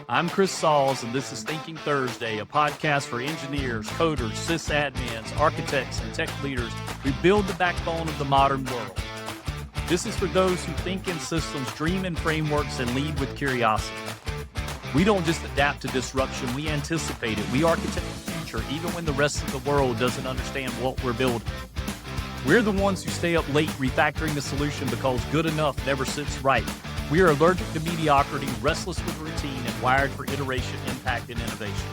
I'm Chris Sauls, and this is Thinking Thursday, a podcast for engineers, coders, sysadmins, architects, and tech leaders who build the backbone of the modern world. This is for those who think in systems, dream in frameworks, and lead with curiosity. We don't just adapt to disruption, we anticipate it. We architect the future, even when the rest of the world doesn't understand what we're building. We're the ones who stay up late refactoring the solution because good enough never sits right. We are allergic to mediocrity, restless with routine, and wired for iteration, impact, and innovation.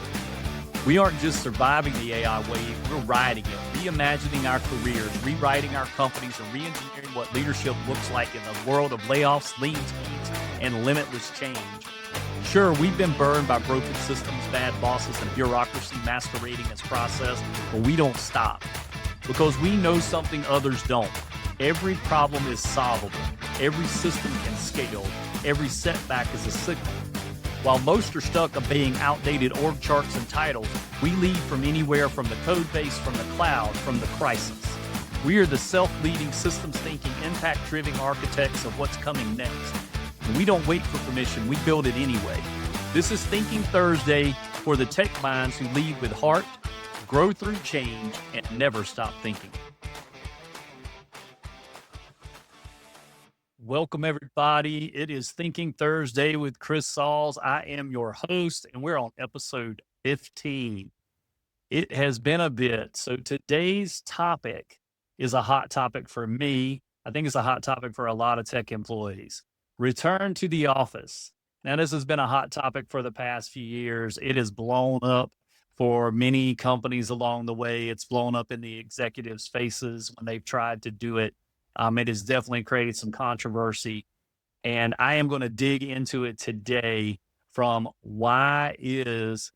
We aren't just surviving the AI wave, we're riding it, reimagining our careers, rewriting our companies, and re-engineering what leadership looks like in the world of layoffs, lean teams, and limitless change. Sure, we've been burned by broken systems, bad bosses, and bureaucracy masquerading as process, but we don't stop because we know something others don't. Every problem is solvable. Every system can scale. Every setback is a signal. While most are stuck obeying outdated org charts and titles, we lead from anywhere, from the code base, from the cloud, from the crisis. We are the self-leading, systems-thinking, impact-driven architects of what's coming next. And we don't wait for permission, we build it anyway. This is Thinking Thursday for the tech minds who lead with heart, grow through change, and never stop thinking. Welcome, everybody. It is Thinking Thursday with Chris Sauls. I am your host, and we're on episode 15. It has been a bit. So today's topic is a hot topic for me. I think it's a hot topic for a lot of tech employees. Return to the office. Now, this has been a hot topic for the past few years. It has blown up for many companies along the way. It's blown up in the executives' faces when they've tried to do it. It has definitely created some controversy, and I am going to dig into it today from why is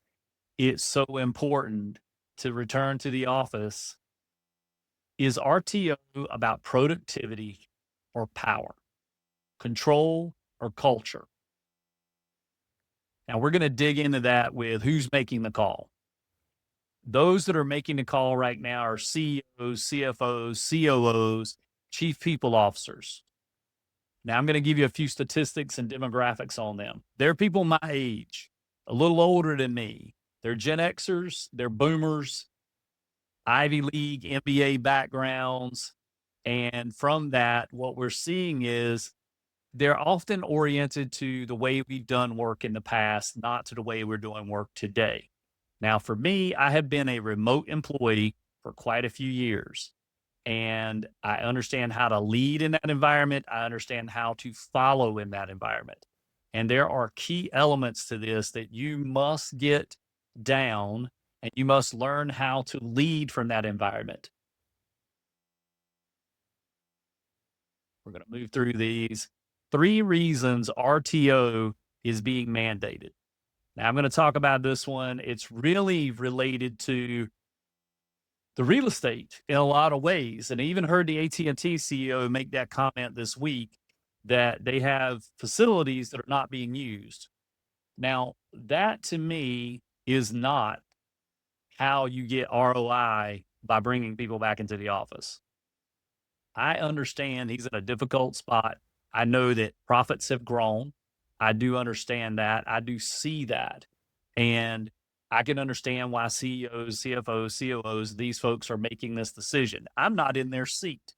it so important to return to the office. Is RTO about productivity or power, control or culture? Now, we're going to dig into that with who's making the call. Those that are making the call right now are CEOs, CFOs, COOs, Chief People Officers. Now, I'm going to give you a few statistics and demographics on them. They're people my age, a little older than me. They're Gen Xers, they're boomers, Ivy League, MBA backgrounds. And from that, what we're seeing is they're often oriented to the way we've done work in the past, not to the way we're doing work today. Now, for me, I have been a remote employee for quite a few years. And I understand how to lead in that environment. I understand how to follow in that environment. And there are key elements to this that you must get down, and you must learn how to lead from that environment. We're going to move through these. 3 reasons RTO is being mandated. Now, I'm going to talk about this one. It's really related to the real estate in a lot of ways. And I even heard the AT&T CEO make that comment this week that they have facilities that are not being used. Now, that to me is not how you get ROI by bringing people back into the office. I understand he's in a difficult spot. I know that profits have grown. I do understand that. I do see that. And I can understand why CEOs, CFOs, COOs, these folks are making this decision. I'm not in their seat.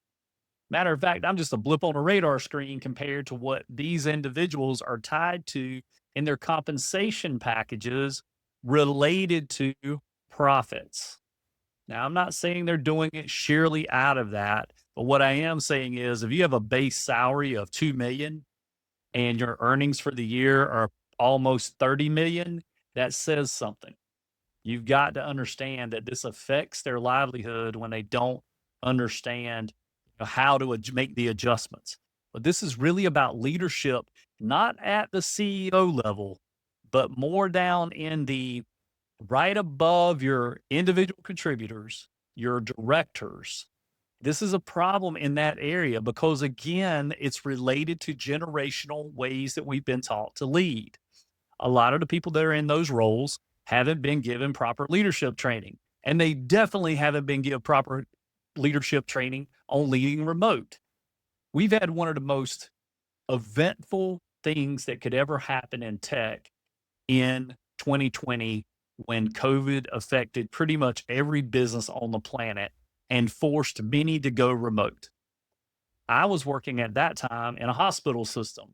Matter of fact, I'm just a blip on a radar screen compared to what these individuals are tied to in their compensation packages related to profits. Now, I'm not saying they're doing it sheerly out of that, but what I am saying is if you have a base salary of $2 million and your earnings for the year are almost $30 million, that says something. You've got to understand that this affects their livelihood when they don't understand how to make the adjustments. But this is really about leadership, not at the CEO level, but more down in the right above your individual contributors, your directors. This is a problem in that area because, again, it's related to generational ways that we've been taught to lead. A lot of the people that are in those roles haven't been given proper leadership training, and they definitely haven't been given proper leadership training on leading remote. We've had one of the most eventful things that could ever happen in tech in 2020 when COVID affected pretty much every business on the planet and forced many to go remote. I was working at that time in a hospital system,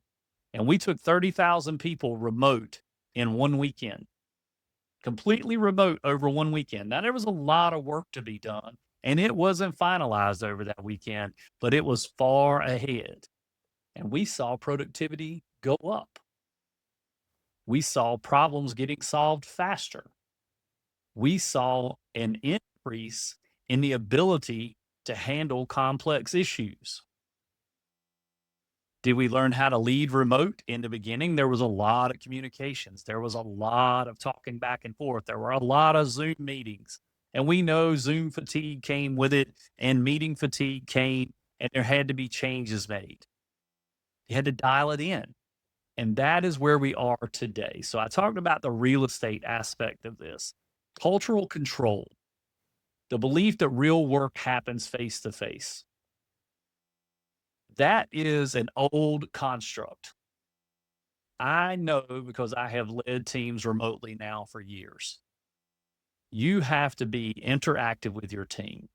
and we took 30,000 people remote in one weekend, completely remote over one weekend. Now, there was a lot of work to be done, and it wasn't finalized over that weekend, but it was far ahead. And we saw productivity go up. We saw problems getting solved faster. We saw an increase in the ability to handle complex issues. Did we learn how to lead remote? In the beginning, there was a lot of communications. There was a lot of talking back and forth. There were a lot of Zoom meetings. And we know Zoom fatigue came with it, and meeting fatigue came, and there had to be changes made. You had to dial it in. And that is where we are today. So I talked about the real estate aspect of this. Cultural control, the belief that real work happens face to face. That is an old construct. I know because I have led teams remotely now for years. You have to be interactive with your team.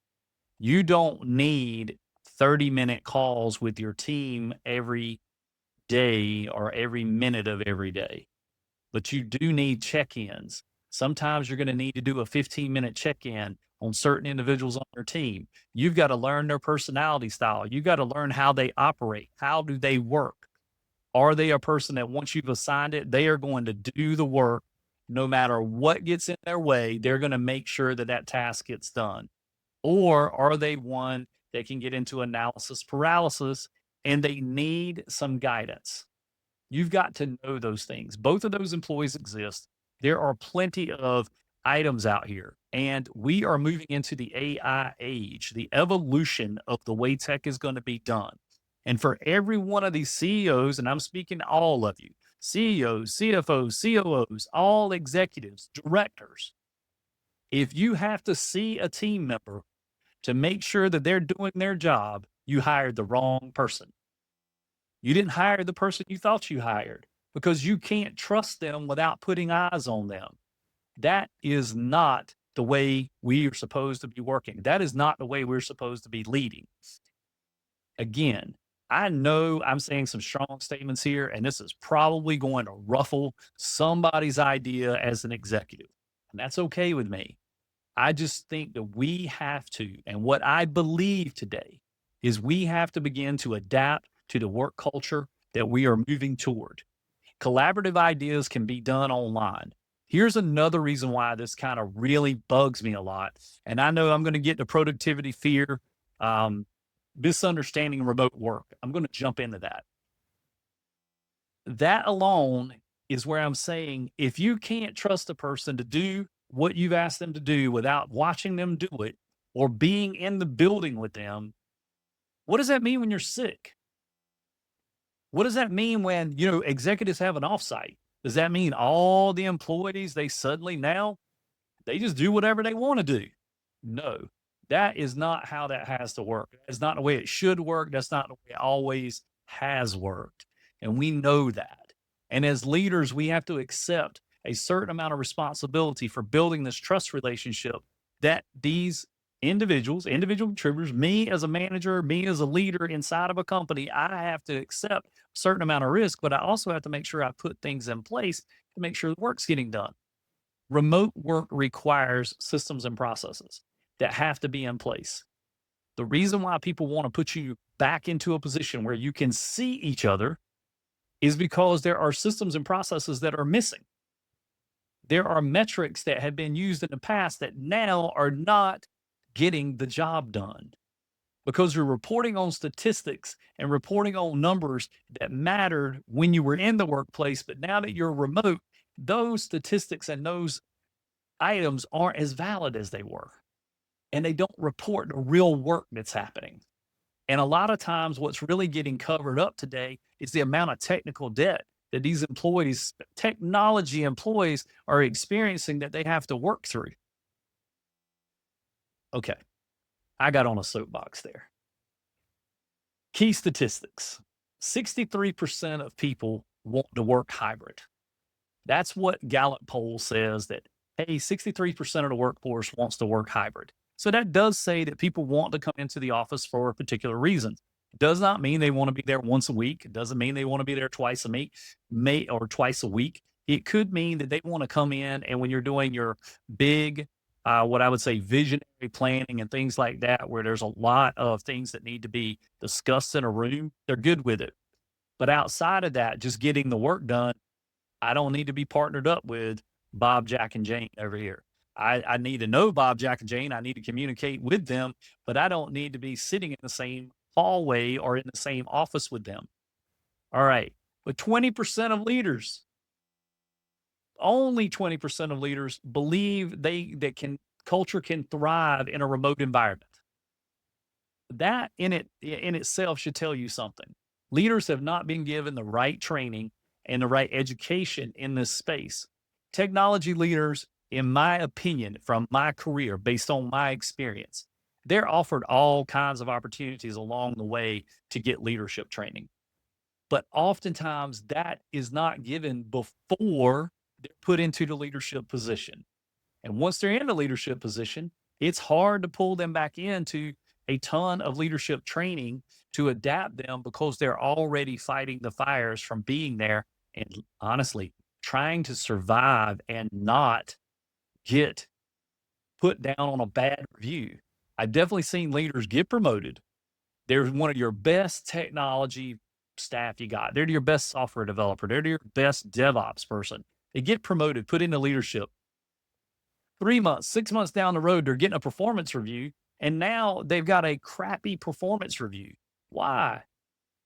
You don't need 30-minute calls with your team every day or every minute of every day, but you do need check-ins. Sometimes you're going to need to do a 15-minute check-in on certain individuals on your team. You've got to learn their personality style. You got to learn how they operate. How do they work? Are they a person that once you've assigned it, they are going to do the work no matter what gets in their way? They're going to make sure that that task gets done. Or are they one that can get into analysis paralysis and they need some guidance? You've got to know those things. Both of those employees exist. There are plenty of items out here, and we are moving into the AI age, the evolution of the way tech is going to be done. And for every one of these CEOs, and I'm speaking to all of you, CEOs, CFOs, COOs, all executives, directors, if you have to see a team member to make sure that they're doing their job, you hired the wrong person. You didn't hire the person you thought you hired because you can't trust them without putting eyes on them. That is not the way we are supposed to be working. That is not the way we're supposed to be leading. Again, I know I'm saying some strong statements here, and this is probably going to ruffle somebody's idea as an executive, and that's okay with me. I just think that we have to, and what I believe today is we have to begin to adapt to the work culture that we are moving toward. Collaborative ideas can be done online. Here's another reason why this kind of really bugs me a lot. And I know I'm going to get to productivity fear, misunderstanding remote work. I'm going to jump into that. That alone is where I'm saying if you can't trust a person to do what you've asked them to do without watching them do it or being in the building with them, what does that mean when you're sick? What does that mean when, executives have an offsite? Does that mean all the employees, they suddenly now, they just do whatever they want to do? No, that is not how that has to work. That's not the way it should work. That's not the way it always has worked. And we know that. And as leaders, we have to accept a certain amount of responsibility for building this trust relationship that these individuals, individual contributors, me as a manager, me as a leader inside of a company, I have to accept a certain amount of risk, but I also have to make sure I put things in place to make sure the work's getting done. Remote work requires systems and processes that have to be in place. The reason why people want to put you back into a position where you can see each other is because there are systems and processes that are missing. There are metrics that have been used in the past that now are not getting the job done because you're reporting on statistics and reporting on numbers that mattered when you were in the workplace. But now that you're remote, those statistics and those items aren't as valid as they were. And they don't report the real work that's happening. And a lot of times what's really getting covered up today is the amount of technical debt that these employees, technology employees, are experiencing that they have to work through. Okay, I got on a soapbox there. Key statistics. 63% of people want to work hybrid. That's what Gallup poll says, that, hey, 63% of the workforce wants to work hybrid. So that does say that people want to come into the office for a particular reason. It does not mean they want to be there once a week. It doesn't mean they want to be there twice a week, or twice a week. It could mean that they want to come in, and when you're doing your big, what I would say, visionary planning and things like that, where there's a lot of things that need to be discussed in a room, they're good with it. But outside of that, just getting the work done, I don't need to be partnered up with Bob, Jack, and Jane over here. I need to know Bob, Jack, and Jane. I need to communicate with them, but I don't need to be sitting in the same hallway or in the same office with them. All right. But 20% of leaders, only 20% of leaders believe culture can thrive in a remote environment. That in itself should tell you something. Leaders have not been given the right training and the right education in this space. Technology leaders, in my opinion, from my career, based on my experience, they're offered all kinds of opportunities along the way to get leadership training. But oftentimes that is not given before they're put into the leadership position. And once they're in the leadership position, it's hard to pull them back into a ton of leadership training to adapt them, because they're already fighting the fires from being there and, honestly, trying to survive and not get put down on a bad review. I've definitely seen leaders get promoted. They're one of your best technology staff you got. They're your best software developer. They're your best DevOps person. They get promoted, put into leadership. 3 months, 6 months down the road, they're getting a performance review, and now they've got a crappy performance review. Why?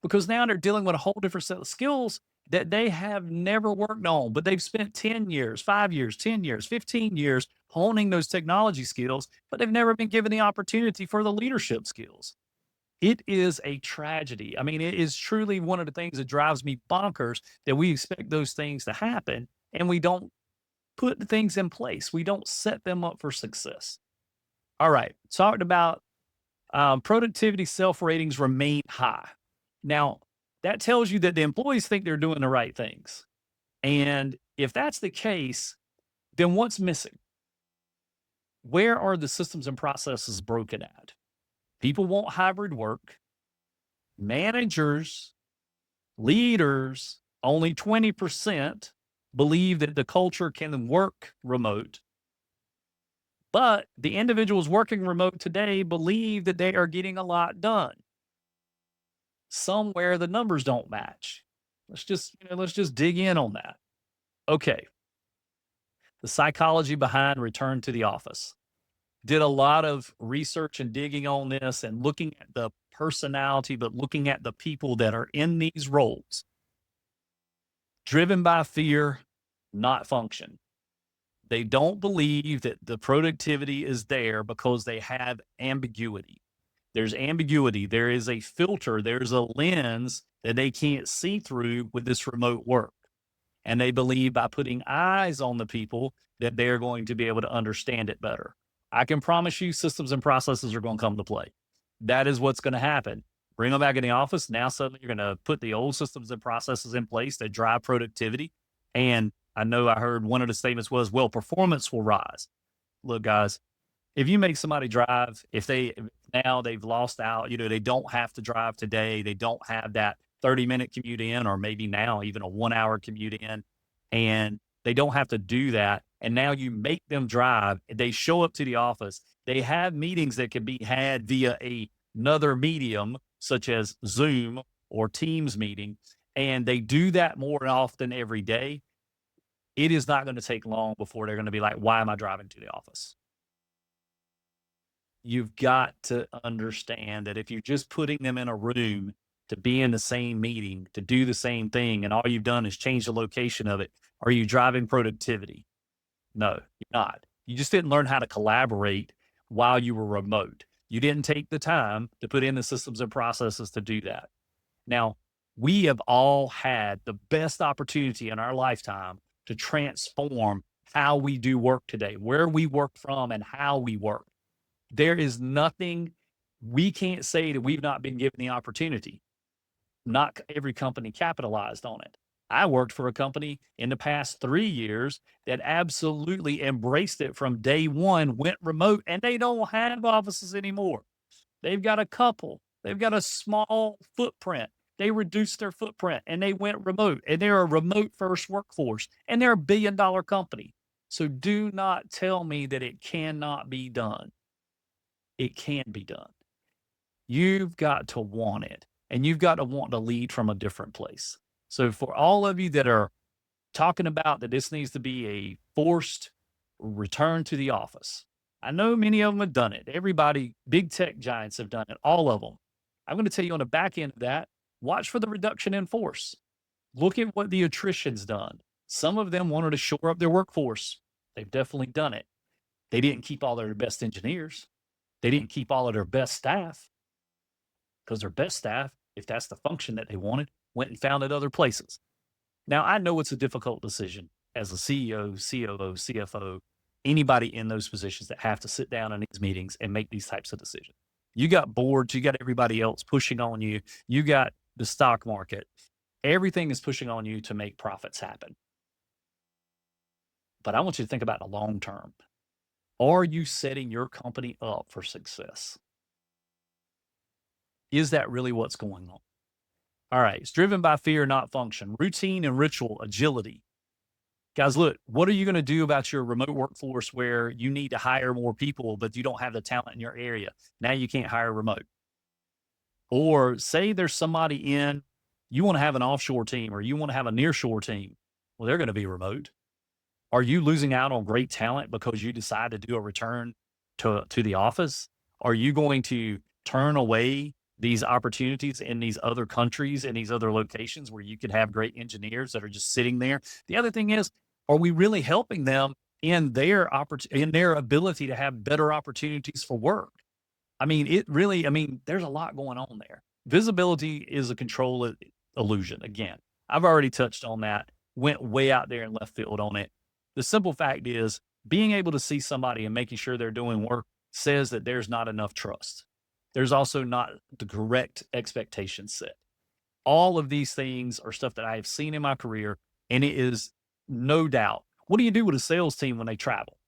Because now they're dealing with a whole different set of skills that they have never worked on, but they've spent 10 years, 5 years, 10 years, 15 years honing those technology skills, but they've never been given the opportunity for the leadership skills. It is a tragedy. I mean, it is truly one of the things that drives me bonkers, that we expect those things to happen and we don't put the things in place. We don't set them up for success. All right. Talked about productivity self-ratings remain high. Now, that tells you that the employees think they're doing the right things. And if that's the case, then what's missing? Where are the systems and processes broken at? People want hybrid work. Managers, leaders, only 20% believe that the culture can work remote. But the individuals working remote today believe that they are getting a lot done. Somewhere the numbers don't match. Let's just dig in on that. Okay. The psychology behind return to the office. Did a lot of research and digging on this and looking at the personality, but looking at the people that are in these roles. Driven by fear, not function. They don't believe that the productivity is there because they have ambiguity. There's ambiguity. There is a filter. There's a lens that they can't see through with this remote work. And they believe by putting eyes on the people that they're going to be able to understand it better. I can promise you systems and processes are going to come to play. That is what's going to happen. Bring them back in the office. Now suddenly you're going to put the old systems and processes in place that drive productivity. And I know I heard one of the statements was, well, performance will rise. Look, guys, if you make somebody drive, now they've lost out, they don't have to drive today. They don't have that 30-minute commute in, or maybe now even a 1-hour commute in, and they don't have to do that. And now you make them drive. They show up to the office. They have meetings that can be had via another medium, such as Zoom or Teams meeting, and they do that more often every day. It is not going to take long before they're going to be like, why am I driving to the office? You've got to understand that if you're just putting them in a room to be in the same meeting, to do the same thing, and all you've done is change the location of it, are you driving productivity? No, you're not. You just didn't learn how to collaborate while you were remote. You didn't take the time to put in the systems and processes to do that. Now, we have all had the best opportunity in our lifetime to transform how we do work today, where we work from and how we work. There is nothing we can't say that we've not been given the opportunity. Not every company capitalized on it. I worked for a company in the past 3 years that absolutely embraced it from day one, went remote, and they don't have offices anymore. They've got a couple, they've got a small footprint. They reduced their footprint and they went remote, and they're a remote first workforce, and they're $1 billion company. So do not tell me that it cannot be done. It can be done. You've got to want it, and you've got to want to lead from a different place. So for all of you that are talking about that this needs to be a forced return to the office, I know many of them have done it. Everybody, big tech giants have done it, all of them. I'm going to tell you on the back end of that, watch for the reduction in force. Look at what the attrition's done. Some of them wanted to shore up their workforce. They've definitely done it. They didn't keep all their best engineers. They didn't keep all of their best staff, because their best staff, if that's the function that they wanted, went and found it other places. Now, I know it's a difficult decision as a CEO, COO, CFO, anybody in those positions that have to sit down in these meetings and make these types of decisions. You got boards, you got everybody else pushing on you, you got the stock market. Everything is pushing on you to make profits happen. But I want you to think about the long term. Are you setting your company up for success? Is that really what's going on? All right. It's driven by fear, not function. Routine and ritual, agility. Guys, look, what are you going to do about your remote workforce where you need to hire more people, but you don't have the talent in your area? Now you can't hire remote. Or say there's somebody you want to have an offshore team or you want to have a nearshore team. Well, they're going to be remote. Are you losing out on great talent because you decide to do a return to the office? Are you going to turn away these opportunities in these other countries and these other locations where you could have great engineers that are just sitting there? The other thing is, are we really helping them in their ability to have better opportunities for work? I mean, there's a lot going on there. Visibility is a control illusion. Again, I've already touched on that, went way out there in left field on it. The simple fact is being able to see somebody and making sure they're doing work says that there's not enough trust. There's also not the correct expectation set. All of these things are stuff that I have seen in my career, and it is no doubt. What do you do with a sales team when they travel?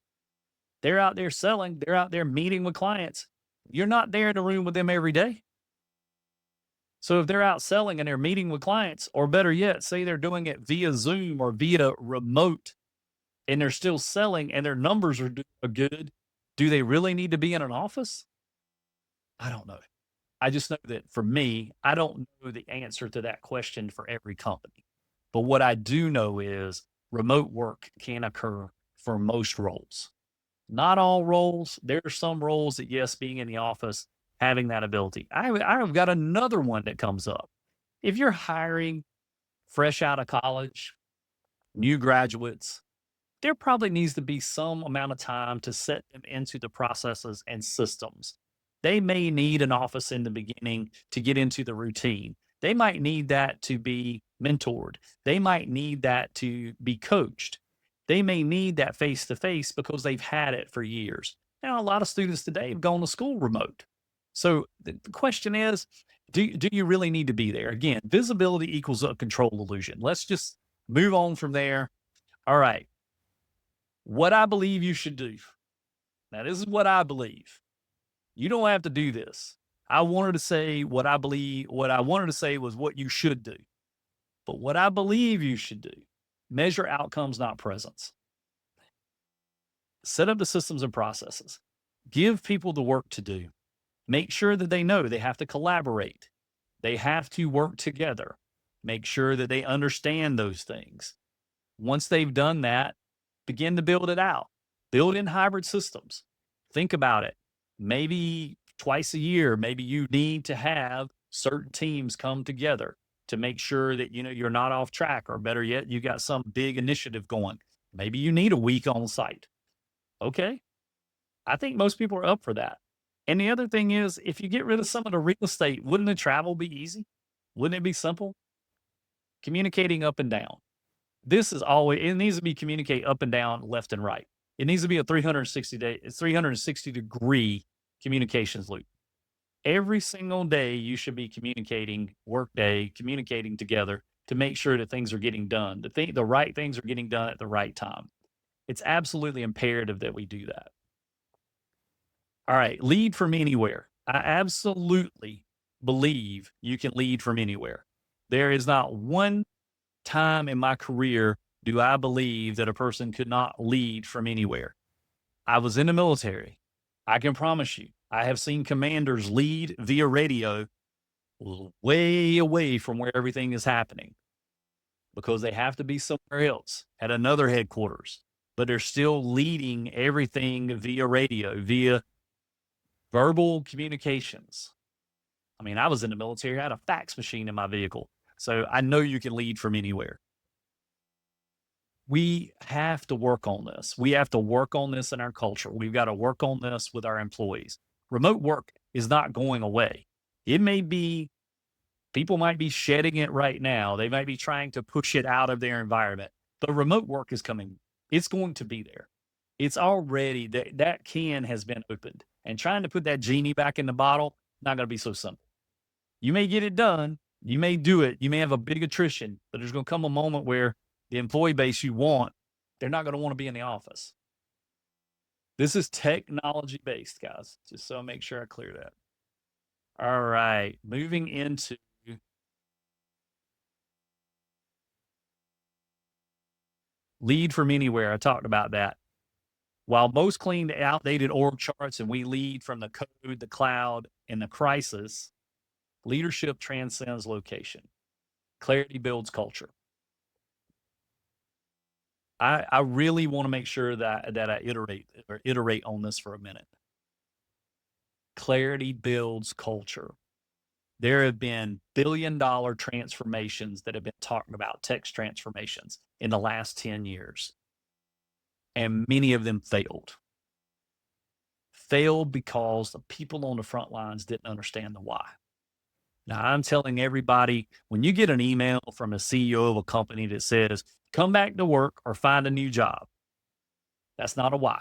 They're out there selling. They're out there meeting with clients. You're not there in the room with them every day. So if they're out selling and they're meeting with clients, or better yet, say they're doing it via Zoom or via remote, and they're still selling and their numbers are good, do they really need to be in an office? I don't know. I just know that for me, I don't know the answer to that question for every company. But what I do know is remote work can occur for most roles. Not all roles. There are some roles that, yes, being in the office, having that ability. I've got another one that comes up. If you're hiring fresh out of college, new graduates, there probably needs to be some amount of time to set them into the processes and systems. They may need an office in the beginning to get into the routine. They might need that to be mentored. They might need that to be coached. They may need that face to face because they've had it for years. Now, a lot of students today have gone to school remote. So the question is, do you really need to be there? Again, visibility equals a control illusion. Let's just move on from there. All right. What I believe you should do. Now, this is what I believe. You don't have to do this. I wanted to say what I believe. What I wanted to say was what you should do. But what I believe you should do, measure outcomes, not presence. Set up the systems and processes. Give people the work to do. Make sure that they know they have to collaborate. They have to work together. Make sure that they understand those things. Once they've done that, begin to build it out. Build in hybrid systems. Think about it. Maybe twice a year, maybe you need to have certain teams come together to make sure that you're not off track, or better yet, you got some big initiative going. Maybe you need a week on site. Okay. I think most people are up for that. And the other thing is, if you get rid of some of the real estate, wouldn't the travel be easy? Wouldn't it be simple? Communicating up and down. It needs to be communicate up and down, left and right. It needs to be a 360 degree communications loop. Every single day you should be communicating, work day, communicating together to make sure that things are getting done. The right things are getting done at the right time. It's absolutely imperative that we do that. All right, lead from anywhere. I absolutely believe you can lead from anywhere. There is not one time in my career do I believe that a person could not lead from anywhere. I was in the military. I can promise you, I have seen commanders lead via radio way away from where everything is happening because they have to be somewhere else at another headquarters, but they're still leading everything via radio, via verbal communications. I mean, I was in the military, I had a fax machine in my vehicle. So I know you can lead from anywhere. We have to work on this. We have to work on this in our culture. We've got to work on this with our employees. Remote work is not going away. It may be, people might be shedding it right now. They might be trying to push it out of their environment, but remote work is coming. It's going to be there. It's already, that can has been opened, and trying to put that genie back in the bottle, not going to be so simple. You may get it done. You may do it. You may have a big attrition, but there's going to come a moment where the employee base you want, they're not going to want to be in the office. This is technology based, guys, just so I make sure I clear that. All right, moving into lead from anywhere. I talked about that. While most clean outdated org charts and we lead from the code, the cloud, and the crisis, leadership transcends location. Clarity builds culture. I really want to make sure that I iterate on this for a minute. Clarity builds culture. There have been billion-dollar transformations that have been talked about, text transformations, in the last 10 years. And many of them failed. Failed because the people on the front lines didn't understand the why. Now, I'm telling everybody, when you get an email from a CEO of a company that says, come back to work or find a new job, that's not a why.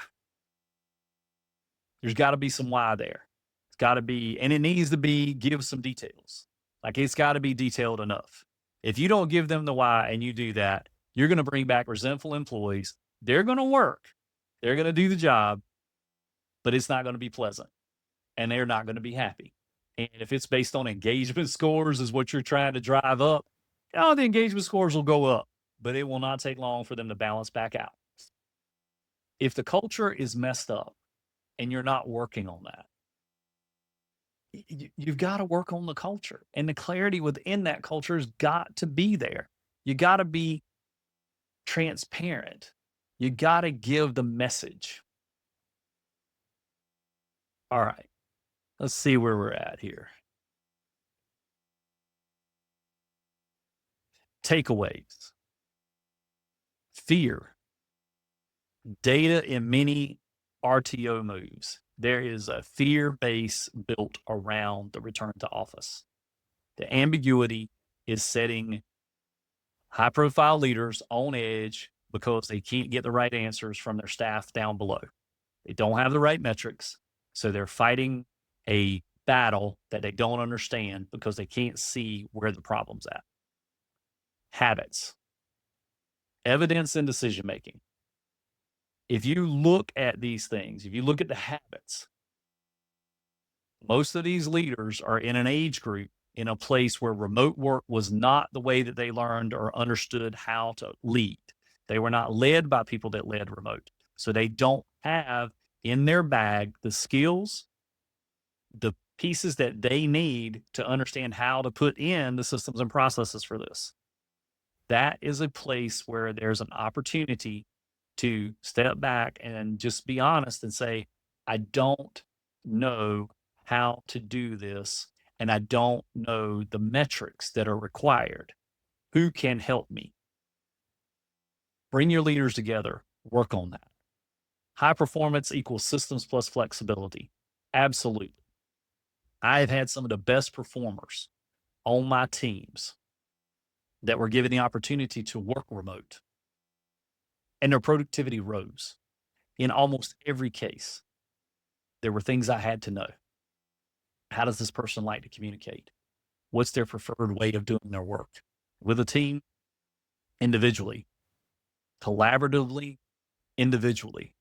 There's got to be some why there. It's got to be, and it needs to be, give some details. Like, it's got to be detailed enough. If you don't give them the why and you do that, you're going to bring back resentful employees. They're going to work. They're going to do the job, but it's not going to be pleasant, and they're not going to be happy. And if it's based on engagement scores is what you're trying to drive up, the engagement scores will go up, but it will not take long for them to balance back out. If the culture is messed up and you're not working on that, you've got to work on the culture, and the clarity within that culture has got to be there. You got to be transparent. You got to give the message. All right. Let's see where we're at here. Takeaways. Fear. Data in many RTO moves. There is a fear base built around the return to office. The ambiguity is setting high profile leaders on edge because they can't get the right answers from their staff down below. They don't have the right metrics. So they're fighting a battle that they don't understand because they can't see where the problem's at. Habits, evidence, and decision making. If you look at these things, if you look at the habits, most of these leaders are in an age group in a place where remote work was not the way that they learned or understood how to lead. They were not led by people that led remote. So they don't have in their bag the skills, the pieces that they need to understand how to put in the systems and processes for this. That is a place where there's an opportunity to step back and just be honest and say, I don't know how to do this, and I don't know the metrics that are required. Who can help me? Bring your leaders together, work on that. High performance equals systems plus flexibility. Absolutely. I have had some of the best performers on my teams that were given the opportunity to work remote, and their productivity rose. In almost every case, there were things I had to know. How does this person like to communicate? What's their preferred way of doing their work? with a team, individually, collaboratively, individually?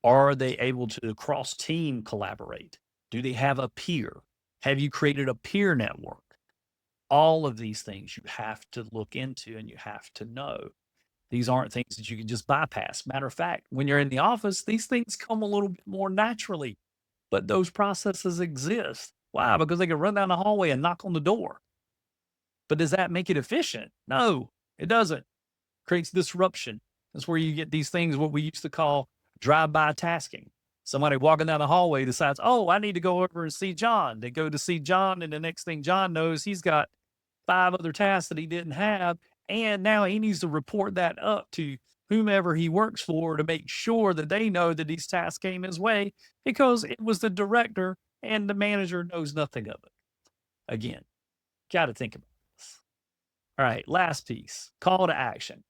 Are they able to cross team collaborate? Do they have a peer? Have you created a peer network? All of these things you have to look into and you have to know. These aren't things that you can just bypass. Matter of fact, when you're in the office, these things come a little bit more naturally, but those processes exist. Why? Because they can run down the hallway and knock on the door. But does that make it efficient? No, it doesn't. Creates disruption. That's where you get these things, what we used to call drive-by tasking. Somebody walking down the hallway decides, oh, I need to go over and see John. They go to see John, and the next thing John knows, he's got 5 other tasks that he didn't have. And now he needs to report that up to whomever he works for to make sure that they know that these tasks came his way because it was the director and the manager knows nothing of it. Again, got to think about this. All right, last piece, call to action.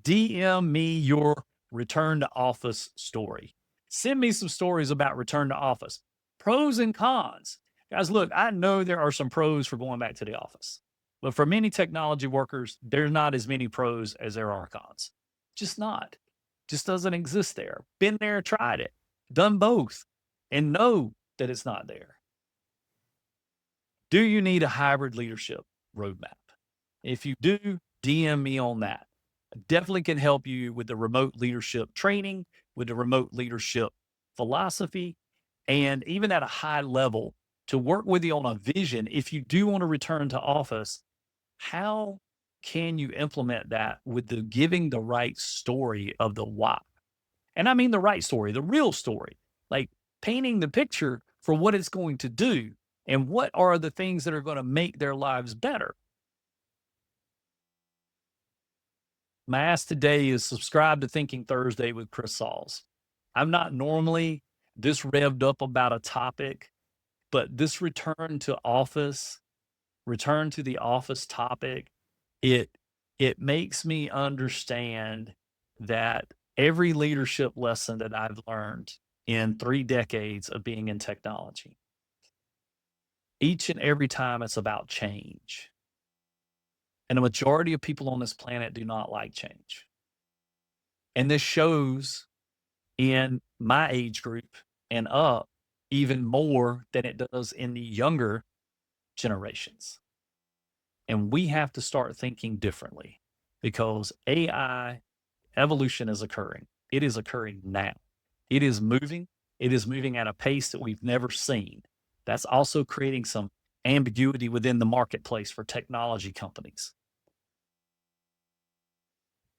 DM me your return to office story. Send me some stories about return to office. Pros and cons. Guys, look, I know there are some pros for going back to the office, but for many technology workers, there's not as many pros as there are cons. Just not. Just doesn't exist there. Been there, tried it, done both, and know that it's not there. Do you need a hybrid leadership roadmap? If you do, DM me on that. I definitely can help you with the remote leadership training, with the remote leadership philosophy, and even at a high level to work with you on a vision. If you do want to return to office, how can you implement that with the giving the right story of the why? And I mean the right story, the real story, like painting the picture for what it's going to do and what are the things that are going to make their lives better. My ask today is subscribe to Thinking Thursday with Chris Sauls. I'm not normally this revved up about a topic, but this return to the office topic, it makes me understand that every leadership lesson that I've learned in 3 decades of being in technology, each and every time it's about change. And the majority of people on this planet do not like change. And this shows in my age group and up even more than it does in the younger generations. And we have to start thinking differently because AI evolution is occurring. It is occurring now. It is moving. It is moving at a pace that we've never seen. That's also creating some ambiguity within the marketplace for technology companies.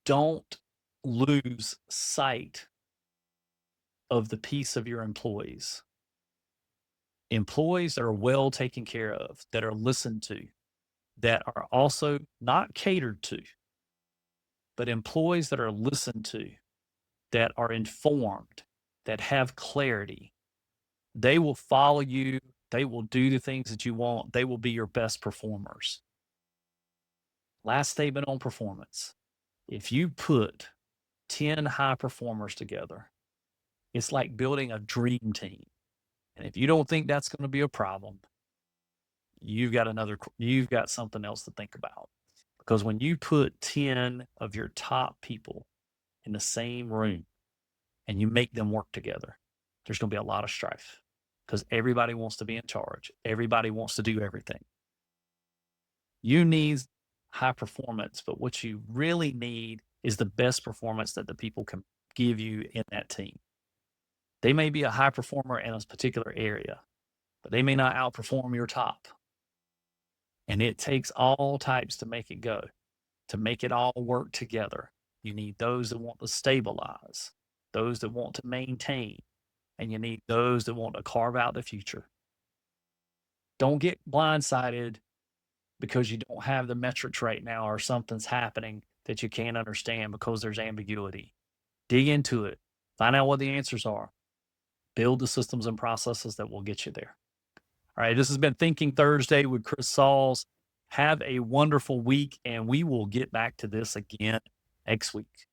Don't lose sight of the peace of your employees. Employees that are well taken care of, that are listened to, that are also not catered to, but employees that are listened to, that are informed, that have clarity. They will follow you. They will do the things that you want. They will be your best performers. Last statement on performance. If you put 10 high performers together, it's like building a dream team. And if you don't think that's going to be a problem, you've got something else to think about. Because when you put 10 of your top people in the same room and you make them work together, there's going to be a lot of strife because everybody wants to be in charge. Everybody wants to do everything. You need high performance, but what you really need is the best performance that the people can give you in that team. They may be a high performer in a particular area, but they may not outperform your top. And it takes all types to make it go, to make it all work together. You need those that want to stabilize, those that want to maintain, and you need those that want to carve out the future. Don't get blindsided because you don't have the metrics right now or something's happening that you can't understand because there's ambiguity. Dig into it. Find out what the answers are. Build the systems and processes that will get you there. All right, this has been Thinking Thursday with Chris Sauls. Have a wonderful week, and we will get back to this again next week.